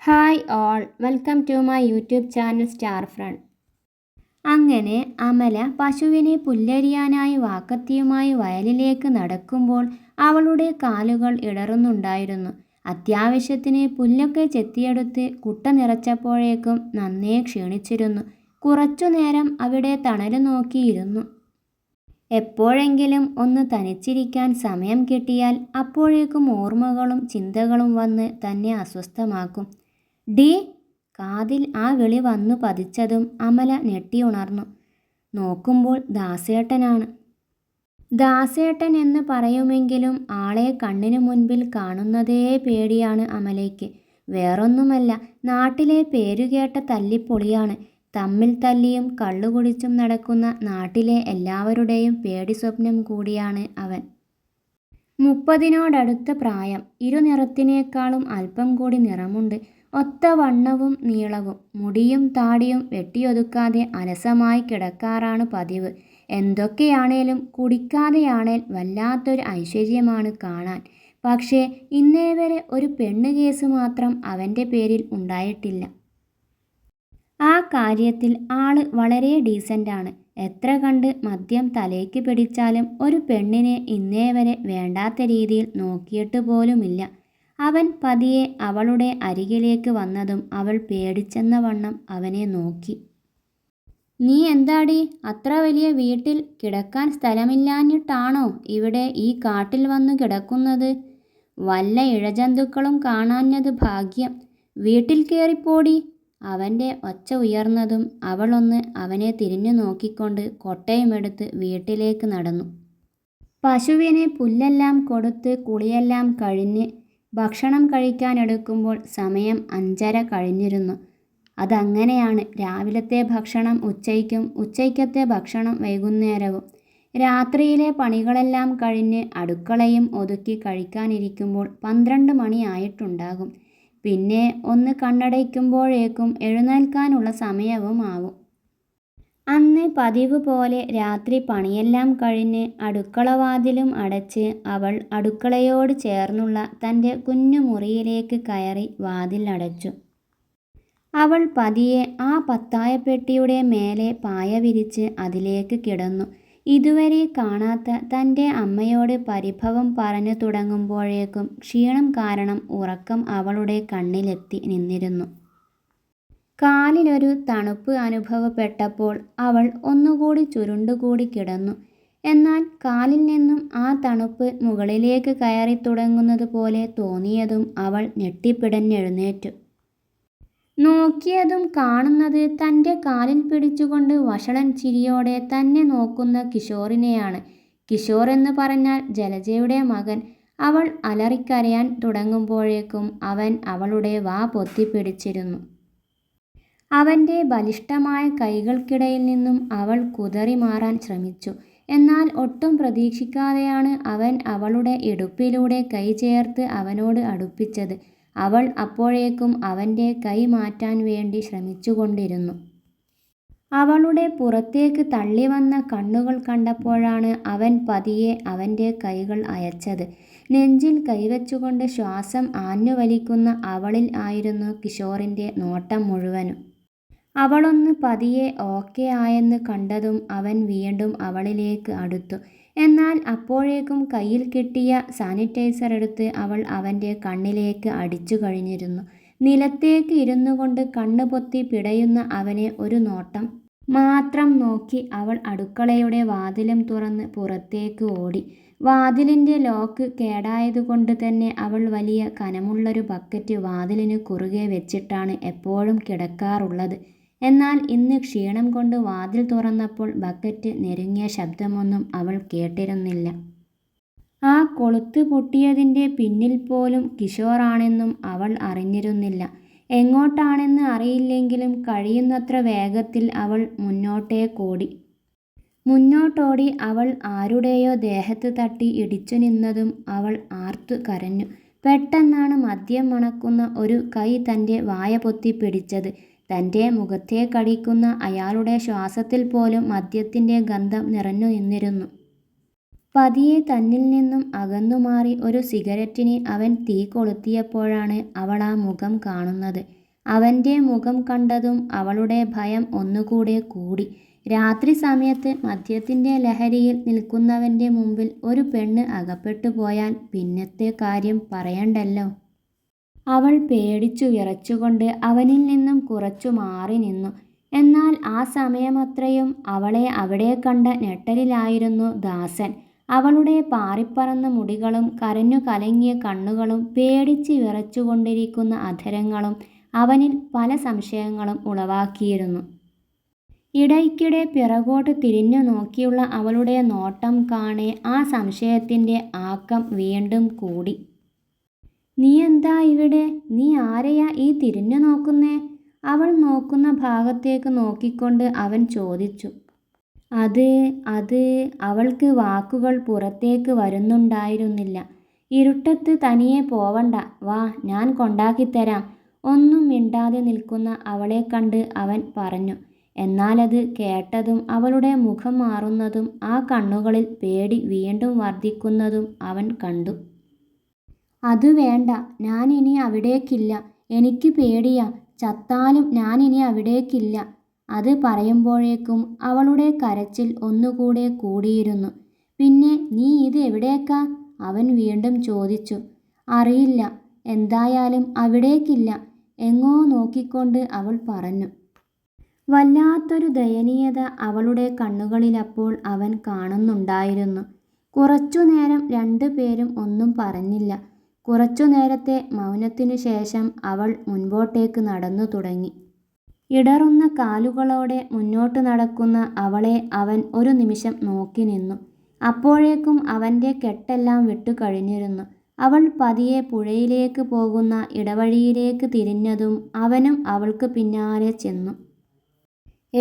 Hi all, welcome to my YouTube channel star friend. അങ്ങനെ അമല പശുവിനെ പുല്ലരിയാനായി വാക്കത്തിയുമായി വയലിലേക്ക് നടക്കുമ്പോൾ അവളുടെ കാലുകൾ ഇടറുന്നുണ്ടായിരുന്നു. അത്യാവശ്യത്തിന് പുല്ലൊക്കെ ചെത്തിയെടുത്ത് കുട്ട നിറച്ചപ്പോഴേക്കും നന്നേ ക്ഷീണിച്ചിരുന്നു. കുറച്ചുനേരം അവിടെ തണല് നോക്കിയിരുന്നു. എപ്പോഴെങ്കിലും ഒന്ന് തനിച്ചിരിക്കാൻ സമയം കിട്ടിയാൽ അപ്പോഴേക്കും ഓർമ്മകളും ചിന്തകളും വന്ന് തന്നെ അസ്വസ്ഥമാക്കും. ഡി കാതിൽ ആ വിളി വന്നു പതിച്ചതും അമല ഞെട്ടിയുണർന്നു. നോക്കുമ്പോൾ ദാസേട്ടനാണ്. ദാസേട്ടൻ എന്ന് പറയുമെങ്കിലും ആളെ കണ്ണിനു മുൻപിൽ കാണുന്നതേ പേടിയാണ് അമലയ്ക്ക്. വേറൊന്നുമല്ല, നാട്ടിലെ പേരുകേട്ട തല്ലിപ്പൊളിയാണ്. തമ്മിൽ തല്ലിയും കള്ളുകുടിച്ചും നടക്കുന്ന നാട്ടിലെ എല്ലാവരുടെയും പേടി സ്വപ്നം കൂടിയാണ് അവൻ. 30നോടടുത്ത പ്രായം. ഇരുനിറത്തിനേക്കാളും അല്പം കൂടി നിറമുണ്ട്. ഒത്ത വണ്ണവും നീളവും. മുടിയും താടിയും വെട്ടിയൊതുക്കാതെ അലസമായി കിടക്കാറാണ് പതിവ്. എന്തൊക്കെയാണേലും കുടിക്കാതെയാണേൽ വല്ലാത്തൊരു ഐശ്വര്യമാണ് കാണാൻ. പക്ഷേ ഇന്നേവരെ ഒരു പെണ്ണ് കേസ് മാത്രം അവൻ്റെ പേരിൽ ഉണ്ടായിട്ടില്ല. ആ കാര്യത്തിൽ ആള് വളരെ ഡീസൻ്റാണ്. എത്ര കണ്ട് മദ്യം തലയ്ക്ക് പിടിച്ചാലും ഒരു പെണ്ണിനെ ഇന്നേവരെ വേണ്ടാത്ത രീതിയിൽ നോക്കിയിട്ട് പോലുമില്ല. അവൻ പതിയെ അവളുടെ അരികിലേക്ക് വന്നതും അവൾ പേടിച്ചെന്ന വണ്ണം അവനെ നോക്കി. നീ എന്താടി അത്ര വലിയ വീട്ടിൽ കിടക്കാൻ സ്ഥലമില്ലാഞ്ഞിട്ടാണോ ഇവിടെ ഈ കാട്ടിൽ വന്നു കിടക്കുന്നത്? വല്ല ഇഴജന്തുക്കളും കാണാഞ്ഞത് ഭാഗ്യം. വീട്ടിൽ കയറിപ്പോടി. അവൻ്റെ ഒച്ച ഉയർന്നതും അവളൊന്ന് അവനെ തിരിഞ്ഞു നോക്കിക്കൊണ്ട് കൊട്ടയുമെടുത്ത് വീട്ടിലേക്ക് നടന്നു. പശുവിന് പുല്ലെല്ലാം കൊടുത്ത് കുളിയെല്ലാം കഴിഞ്ഞ് ഭക്ഷണം കഴിക്കാനെടുക്കുമ്പോൾ സമയം 5:30 കഴിഞ്ഞിരുന്നു. അതങ്ങനെയാണ്. രാവിലത്തെ ഭക്ഷണം ഉച്ചയ്ക്കും ഉച്ചയ്ക്കത്തെ ഭക്ഷണം വൈകുന്നേരവും. രാത്രിയിലെ പണികളെല്ലാം കഴിഞ്ഞ് അടുക്കളയും ഒതുക്കി കഴിക്കാനിരിക്കുമ്പോൾ 12 മണിയായിട്ടുണ്ടാകും. പിന്നെ ഒന്ന് കണ്ണടയ്ക്കുമ്പോഴേക്കും എഴുന്നേൽക്കാനുള്ള സമയവും ആവും. അന്ന് പതിവ് പോലെ രാത്രി പണിയെല്ലാം കഴിഞ്ഞ് അടുക്കളവാതിലും അടച്ച് അവൾ അടുക്കളയോട് ചേർന്നുള്ള തൻ്റെ കുഞ്ഞു മുറിയിലേക്ക് കയറി വാതിൽ അടച്ചു. അവൾ പതിയെ ആ പത്തായപ്പെട്ടിയുടെ മേലെ പായ വിരിച്ച് അതിലേക്ക് കിടന്നു. ഇതുവരെ കാണാത്ത തൻ്റെ അമ്മയോട് പരിഭവം പറഞ്ഞു തുടങ്ങുമ്പോഴേക്കും ക്ഷീണം കാരണം ഉറക്കം അവളുടെ കണ്ണിലെത്തി നിന്നിരുന്നു. കാലിലൊരു തണുപ്പ് അനുഭവപ്പെട്ടപ്പോൾ അവൾ ഒന്നുകൂടി ചുരുണ്ടുകൂടി കിടന്നു. എന്നാൽ കാലിൽ നിന്നും ആ തണുപ്പ് മുകളിലേക്ക് കയറി തുടങ്ങുന്നത് പോലെ തോന്നിയതും അവൾ ഞെട്ടിപ്പിടഞ്ഞെഴുന്നേറ്റു. നോക്കിയതും കാണുന്നത് തൻ്റെ കാലിൽ പിടിച്ചുകൊണ്ട് വഷളൻ ചിരിയോടെ തന്നെ നോക്കുന്ന കിഷോറിനെയാണ്. കിഷോർ എന്ന് പറഞ്ഞാൽ ജലജയുടെ മകൻ. അവൾ അലറിക്കരയാൻ തുടങ്ങുമ്പോഴേക്കും അവൻ അവളുടെ വാ പൊത്തിപ്പിടിച്ചിരുന്നു. അവൻ്റെ ബലിഷ്ഠമായ കൈകൾക്കിടയിൽ നിന്നും അവൾ കുതറി മാറാൻ ശ്രമിച്ചു. എന്നാൽ ഒട്ടും പ്രതീക്ഷിക്കാതെയാണ് അവൻ അവളുടെ ഇടുപ്പിലൂടെ കൈ ചേർത്ത് അവനോട് അടുപ്പിച്ചത്. അവൾ അപ്പോഴേക്കും അവൻ്റെ കൈ മാറ്റാൻ വേണ്ടി ശ്രമിച്ചുകൊണ്ടിരുന്നു. അവളുടെ പുറത്തേക്ക് തള്ളിവന്ന കണ്ണുകൾ കണ്ടപ്പോഴാണ് അവൻ പതിയെ അവൻ്റെ കൈകൾ അയച്ചത്. നെഞ്ചിൽ കൈവച്ചുകൊണ്ട് ശ്വാസം ആഞ്ഞുവലിക്കുന്ന അവളിൽ ആയിരുന്നു കിഷോറിൻ്റെ നോട്ടം മുഴുവനും. അവളൊന്ന് പതിയെ ഓക്കെ ആയെന്ന് കണ്ടതും അവൻ വീണ്ടും അവളിലേക്ക് അടുത്തു. എന്നാൽ അപ്പോഴേക്കും കയ്യിൽ കിട്ടിയ സാനിറ്റൈസർ എടുത്ത് അവൾ അവൻ്റെ കണ്ണിലേക്ക് അടിച്ചു കഴിഞ്ഞിരുന്നു. നിലത്തേക്ക് ഇരുന്നു കൊണ്ട് കണ്ണ് പൊത്തി പിടയുന്ന അവനെ ഒരു നോട്ടം മാത്രം നോക്കി അവൾ അടുക്കളയുടെ വാതിലും തുറന്ന് പുറത്തേക്ക് ഓടി. വാതിലിൻ്റെ ലോക്ക് കേടായതുകൊണ്ട് തന്നെ അവൾ വലിയ കനമുള്ളൊരു ബക്കറ്റ് വാതിലിന് കുറുകെ വെച്ചിട്ടാണ് എപ്പോഴും കിടക്കാറുള്ളത്. എന്നാൽ ഇന്ന് ക്ഷീണം കൊണ്ട് വാതിൽ തുറന്നപ്പോൾ ബക്കറ്റ് ഞെരുങ്ങിയ ശബ്ദമൊന്നും അവൾ കേട്ടിരുന്നില്ല. ആ കൊളുത്ത് പൊട്ടിയതിൻ്റെ പിന്നിൽ പോലും കിഷോറാണെന്നും അവൾ അറിഞ്ഞിരുന്നില്ല. എങ്ങോട്ടാണെന്ന് അറിയില്ലെങ്കിലും കഴിയുന്നത്ര വേഗത്തിൽ അവൾ മുന്നോട്ടോടി. അവൾ ആരുടെയോ ദേഹത്ത് തട്ടി ഇടിച്ചു നിന്നതും അവൾ ആർത്തു കരഞ്ഞു. പെട്ടെന്നാണ് മദ്യം മണക്കുന്ന ഒരു കൈ തൻ്റെ വായ പൊത്തി പിടിച്ചത്. തൻ്റെ മുഖത്തേക്കടിക്കുന്ന അയാളുടെ ശ്വാസത്തിൽ പോലും മദ്യത്തിൻ്റെ ഗന്ധം നിറഞ്ഞു നിന്നിരുന്നു. പതിയെ തന്നിൽ നിന്നും അകന്നുമാറി ഒരു സിഗരറ്റിന് അവൻ തീ കൊളുത്തിയപ്പോഴാണ് അവൾ ആ മുഖം കാണുന്നത്. അവൻ്റെ മുഖം കണ്ടതും അവളുടെ ഭയം ഒന്നുകൂടെ കൂടി. രാത്രി സമയത്ത് മദ്യത്തിൻ്റെ ലഹരിയിൽ നിൽക്കുന്നവൻ്റെ മുമ്പിൽ ഒരു പെണ്ണ് അകപ്പെട്ടു പോയാൽ പിന്നത്തെ കാര്യം പറയണ്ടല്ലോ. അവൾ പേടിച്ചു വിറച്ചുകൊണ്ട് അവനിൽ നിന്നും കുറച്ചു മാറി നിന്നു. എന്നാൽ ആ സമയമത്രയും അവളെ അവിടെ കണ്ട ഞെട്ടലിലായിരുന്നു ദാസൻ. അവളുടെ പാറിപ്പറന്ന മുടികളും കരഞ്ഞു കലങ്ങിയ കണ്ണുകളും പേടിച്ച് വിറച്ചുകൊണ്ടിരിക്കുന്ന അധരങ്ങളും അവനിൽ പല സംശയങ്ങളും ഉളവാക്കിയിരുന്നു. ഇടയ്ക്കിടെ പിറകോട്ട് തിരിഞ്ഞു നോക്കിയുള്ള അവളുടെ നോട്ടം കാണെ ആ സംശയത്തിൻ്റെ ആക്കം വീണ്ടും കൂടി. "നീ എന്താ ഇവിടെ? നീ ആരെയാ ഈ തിരിഞ്ഞു നോക്കുന്നേ?" അവൾ നോക്കുന്ന ഭാഗത്തേക്ക് നോക്കിക്കൊണ്ട് അവൻ ചോദിച്ചു. അത് അവൾക്ക് വാക്കുകൾ പുറത്തേക്ക് വരുന്നുണ്ടായിരുന്നില്ല. "ഇരുട്ടത്ത് തനിയെ പോവണ്ട, വാ, ഞാൻ കൊണ്ടാക്കിത്തരാം." ഒന്നും മിണ്ടാതെ നിൽക്കുന്ന അവളെ കണ്ട് അവൻ പറഞ്ഞു. എന്നാലത് കേട്ടതും അവളുടെ മുഖം മാറുന്നതും ആ കണ്ണുകളിൽ പേടി വീണ്ടും വർദ്ധിക്കുന്നതും അവൻ കണ്ടു. "അത് വേണ്ട, ഞാനിനി അവിടേക്കില്ല. എനിക്ക് പേടിയാ. ചത്താലും ഞാനിനി അവിടേക്കില്ല." അത് പറയുമ്പോഴേക്കും അവളുടെ കരച്ചിൽ ഒന്നുകൂടെ കൂടിയിരുന്നു. "പിന്നെ നീ ഇത് എവിടേക്കാ?" അവൻ വീണ്ടും ചോദിച്ചു. "അറിയില്ല, എന്തായാലും അവിടേക്കില്ല." എങ്ങോ നോക്കിക്കൊണ്ട് അവൾ പറഞ്ഞു. വല്ലാത്തൊരു ദയനീയത അവളുടെ കണ്ണുകളിലപ്പോൾ അവൻ കാണുന്നുണ്ടായിരുന്നു. കുറച്ചുനേരം രണ്ടുപേരും ഒന്നും പറഞ്ഞില്ല. കുറച്ചു നേരത്തെ മൗനത്തിനു ശേഷം അവൾ മുൻപോട്ടേക്ക് നടന്നു തുടങ്ങി. ഇടറുന്ന കാലുകളോടെ മുന്നോട്ട് നടക്കുന്ന അവളെ അവൻ ഒരു നിമിഷം നോക്കി നിന്നു. അപ്പോഴേക്കും അവൻ്റെ കെട്ടെല്ലാം വിട്ടുകഴിഞ്ഞിരുന്നു. അവൾ പതിയെ പുഴയിലേക്ക് പോകുന്ന ഇടവഴിയിലേക്ക് തിരിഞ്ഞതും അവനും അവൾക്ക് പിന്നാലെ ചെന്നു.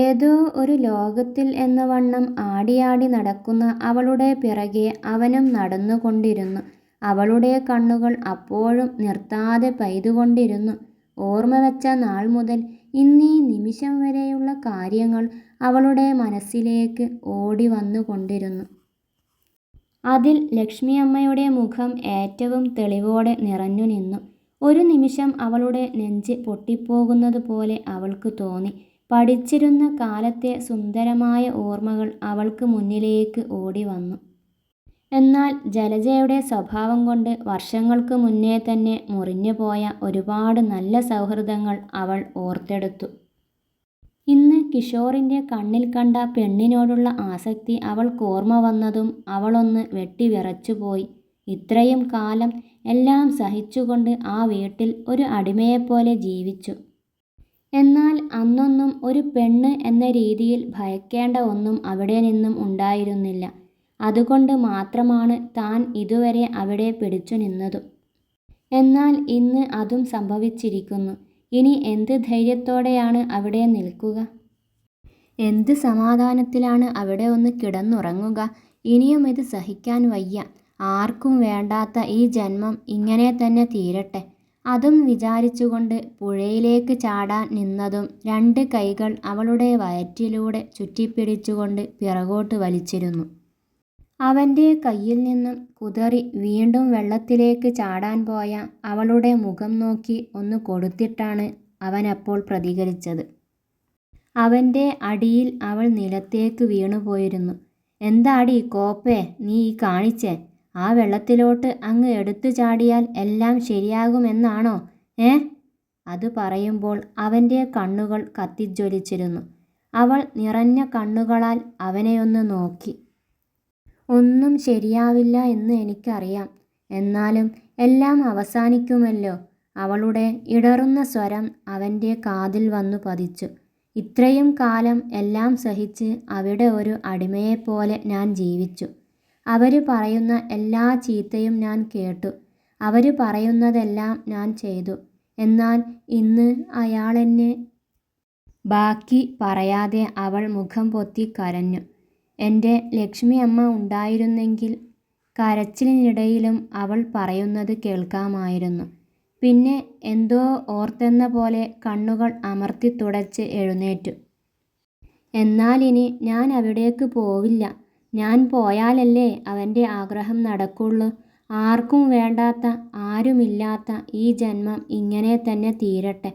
ഏതോ ഒരു ലോകത്തിൽ എന്ന വണ്ണം ആടിയാടി നടക്കുന്ന അവളുടെ പിറകെ അവനും നടന്നുകൊണ്ടിരുന്നു. അവളുടെ കണ്ണുകൾ അപ്പോഴും നിർത്താതെ പെയ്തുകൊണ്ടിരുന്നു. ഓർമ്മ വെച്ച നാൾ മുതൽ ഇന്നീ നിമിഷം വരെയുള്ള കാര്യങ്ങൾ അവളുടെ മനസ്സിലേക്ക് ഓടി വന്നുകൊണ്ടിരുന്നു. അതിൽ ലക്ഷ്മിയമ്മയുടെ മുഖം ഏറ്റവും തെളിവോടെ നിറഞ്ഞു നിന്നു. ഒരു നിമിഷം അവളുടെ നെഞ്ച് പൊട്ടിപ്പോകുന്നത് പോലെ അവൾക്ക് തോന്നി. പഠിച്ചിരുന്ന കാലത്തെ സുന്ദരമായ ഓർമ്മകൾ അവൾക്ക് മുന്നിലേക്ക് ഓടി വന്നു. എന്നാൽ ജലജയുടെ സ്വഭാവം കൊണ്ട് വർഷങ്ങൾക്ക് മുന്നേ തന്നെ മുറിഞ്ഞുപോയ ഒരുപാട് നല്ല സൗഹൃദങ്ങൾ അവൾ ഓർത്തെടുത്തു. ഇന്ന് കിഷോറിൻ്റെ കണ്ണിൽ കണ്ട പെണ്ണിനോടുള്ള ആസക്തി അവൾക്കോർമ്മ വന്നതും അവളൊന്ന് വെട്ടിവിറച്ചുപോയി. ഇത്രയും കാലം എല്ലാം സഹിച്ചുകൊണ്ട് ആ വീട്ടിൽ ഒരു അടിമയെപ്പോലെ ജീവിച്ചു. എന്നാൽ അന്നൊന്നും ഒരു പെണ്ണ് എന്ന രീതിയിൽ ഭയക്കേണ്ട ഒന്നും അവിടെ നിന്നും ഉണ്ടായിരുന്നില്ല. അതുകൊണ്ട് മാത്രമാണ് താൻ ഇതുവരെ അവിടെ പിടിച്ചു നിന്നതും. എന്നാൽ ഇന്ന് അതും സംഭവിച്ചിരിക്കുന്നു. ഇനി എന്ത് ധൈര്യത്തോടെയാണ് അവിടെ നിൽക്കുക? എന്ത് സമാധാനത്തിലാണ് അവിടെ ഒന്ന് കിടന്നുറങ്ങുക? ഇനിയും ഇത് സഹിക്കാൻ വയ്യ. ആർക്കും വേണ്ടാത്ത ഈ ജന്മം ഇങ്ങനെ തന്നെ തീരട്ടെ. അതും വിചാരിച്ചുകൊണ്ട് പുഴയിലേക്ക് ചാടാൻ നിന്നതും രണ്ട് കൈകൾ അവളുടെ വയറ്റിലൂടെ ചുറ്റിപ്പിടിച്ചുകൊണ്ട് പിറകോട്ട് വലിച്ചിരുന്നു. അവൻ്റെ കയ്യിൽ നിന്നും കുതറി വീണ്ടും വെള്ളത്തിലേക്ക് ചാടാൻ പോയ അവളുടെ മുഖം നോക്കി ഒന്ന് കൊടുത്തിട്ടാണ് അവനപ്പോൾ പ്രതികരിച്ചത്. അവൻ്റെ അടിയിൽ അവൾ നിലത്തേക്ക് വീണുപോയിരുന്നു. "എന്താടി കോപ്പേ നീ ഈ കാണിച്ചേ? ആ വെള്ളത്തിലോട്ട് അങ്ങ് എടുത്തു ചാടിയാൽ എല്ലാം ശരിയാകുമെന്നാണോ? അത് പറയുമ്പോൾ അവൻ്റെ കണ്ണുകൾ കത്തിജ്വലിച്ചിരുന്നു. അവൾ നിറഞ്ഞ കണ്ണുകളാൽ അവനെയൊന്ന് നോക്കി. "ഒന്നും ശരിയാവില്ല എന്ന് എനിക്കറിയാം. എന്നാലും എല്ലാം അവസാനിക്കുമല്ലോ." അവളുടെ ഇടറുന്ന സ്വരം അവൻ്റെ കാതിൽ വന്നു പതിച്ചു. "ഇത്രയും കാലം എല്ലാം സഹിച്ച് അവിടെ ഒരു അടിമയെപ്പോലെ ഞാൻ ജീവിച്ചു. അവര് പറയുന്ന എല്ലാ ചീത്തയും ഞാൻ കേട്ടു. അവര് പറയുന്നതെല്ലാം ഞാൻ ചെയ്തു. എന്നാൽ ഇന്ന് അയാളെന്നെ..." ബാക്കി പറയാതെ അവൾ മുഖം പൊത്തി കരഞ്ഞു. എൻ്റെ ലക്ഷ്മിയമ്മ ഉണ്ടായിരുന്നെങ്കിൽ. കരച്ചിലിനിടയിലും അവൾ പറയുന്നത് കേൾക്കാമായിരുന്നു. പിന്നെ എന്തോ ഓർത്തെന്ന പോലെ കണ്ണുകൾ അമർത്തി തുടച്ച് എഴുന്നേറ്റു. "എന്നാലിനി ഞാൻ അവിടേക്ക് പോവില്ല. ഞാൻ പോയാലല്ലേ അവൻ്റെ ആഗ്രഹം നടക്കുള്ളൂ. ആർക്കും വേണ്ടാത്ത, ആരുമില്ലാത്ത ഈ ജന്മം ഇങ്ങനെ തന്നെ തീരട്ടെ.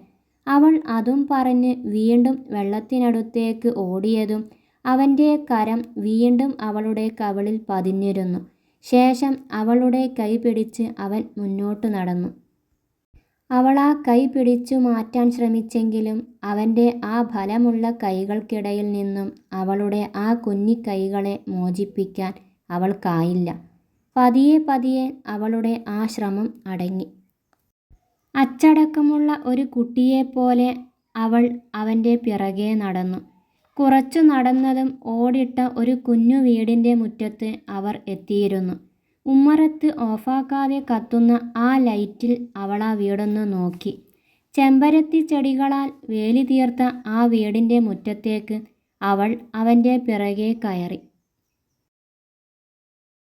അവൾ അതും പറഞ്ഞ് വീണ്ടും വെള്ളത്തിനടുത്തേക്ക് ഓടിയതും അവൻ്റെ കരം വീണ്ടും അവളുടെ കവിളിൽ പതിഞ്ഞിരുന്നു. ശേഷം അവളുടെ കൈ പിടിച്ച് അവൻ മുന്നോട്ട് നടന്നു. അവൾ ആ കൈ പിടിച്ചു മാറ്റാൻ ശ്രമിച്ചെങ്കിലും അവൻ്റെ ആ ബലമുള്ള കൈകൾക്കിടയിൽ നിന്നും അവളുടെ ആ കുഞ്ഞിക്കൈകളെ മോചിപ്പിക്കാൻ അവൾക്കായില്ല. പതിയെ പതിയെ അവളുടെ ആ ശ്രമം അടങ്ങി. അച്ചടക്കമുള്ള ഒരു കുട്ടിയെപ്പോലെ അവൾ അവൻ്റെ പിറകെ നടന്നു. കുറച്ചു നടന്നതും ഓടിട്ട ഒരു കുഞ്ഞു വീടിൻ്റെ മുറ്റത്ത് അവർ എത്തിയിരുന്നു. ഉമ്മറത്ത് ഓഫാക്കാതെ കത്തുന്ന ആ ലൈറ്റിൽ അവൾ ആ വീടൊന്ന് നോക്കി. ചെമ്പരത്തി ചെടികളാൽ വേലി തീർത്ത ആ വീടിൻ്റെ മുറ്റത്തേക്ക് അവൾ അവൻ്റെ പിറകെ കയറി.